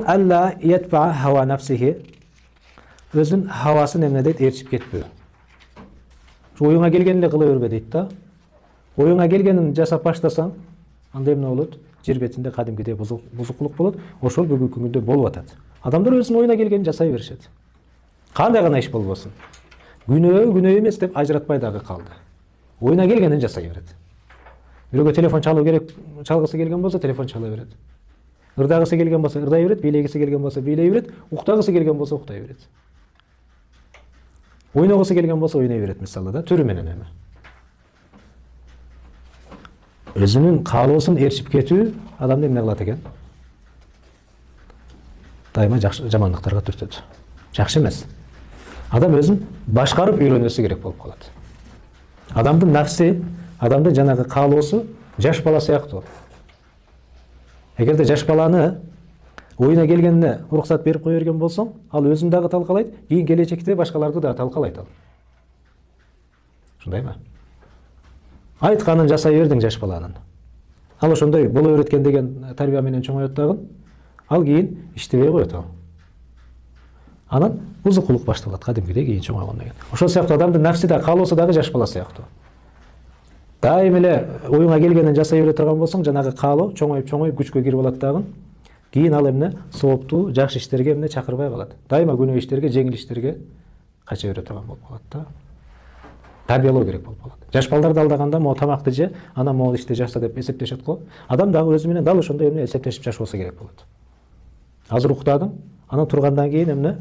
alla yetba hava nafsihi, özün havası emne deyt, erişip ketpeo. Oyuna gelgenle kıla örbe deyt da. Oyuna gelgenin jasap başlasan, anda emne olot, жер бетинде кадимкидей бузуклук болот. Ошол бүгүнкү күндө болуп атат. Адамдар өзүнүн оюна келгенин жасай беришет. Кандай гана иш болбосун. Күнөө эмес деп ажыратпай дагы калды. Оюна келгенин жасай берет. Бирөөгө телефон чалгысы келген болсо телефон чала берет. Ырдагысы келген болсо ырдай берет, бийлегиси келген болсо бийлей берет, уктагысы келген болсо уктай берет. Ойногусу келген болсо ойнай берет мисалы да, түрү менен эми. Өзүнүн каалоосун ээрчип кетүү адамды эмне кылат экен? Дайыма жамандыктарга түртөт. Жакшы эмес. Адам өзүн башкарып үйрөнөсү керек болуп калат. Адамдын нафси, адамдын жанагы каалоосу жаш бала сыяктуу. Эгерде жаш баланы оюна келгенине уруксат берип кое берген болсоң, ал өзүн дагы талкалайт, кийин келечекте башкаларды да талкалайт ал. Ушундайбы? Айтканын жасай бердиң жаш баланын. Ал ошондой боло береткен деген тарбия менен чоңоет дагы, ал кийин иштебей коет ал. Анан бузукулук башталат кадимкидей кийин чоңойгондон кийин. Ошол сыяктуу адамдын нафси да каалоосу дагы жаш бала сыяктуу. Дайым эле оюңа келгенин жасай бере турган болсоң, жанагы каалоо чоңоюп күчкө кирип алат дагы. Кийин ал эмне сооптуу, жакшы иштерге эмне чакырбай калат. Дайыма күнөө иштерге, жеңил иштерге кача бере турган болуп калат да. Тарбиялоо керек болуп калат. Жаш балдарды алдаганда могу тамакты же, анан могу ишти жаса деп эсептешет го. Адам дагы өзү менен дал ошондой эмне эсептешип жашоосу керек болот. Азыр уктадым, анан тургандан кийин эмне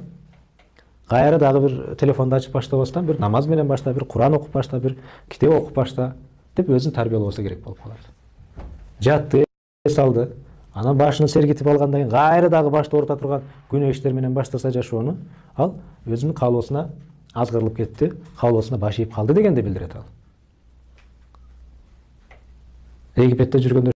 кайра дагы бир телефонду ачып баштабастан бир намаз менен башта, бир Куран окуп башта, бир китеп окуп башта деп өзүн тарбиялоосу керек болуп калат. Жатты, эс алды, анан башын сергитип алгандан кийин кайра дагы башты орта турган күнөө иштер менен баштаса жашоону, ал өзүнүн каалоосуна азгырылып кетти, каалоосуна баш ийип калды дегенди билдирет ал. Египетте жүргөндө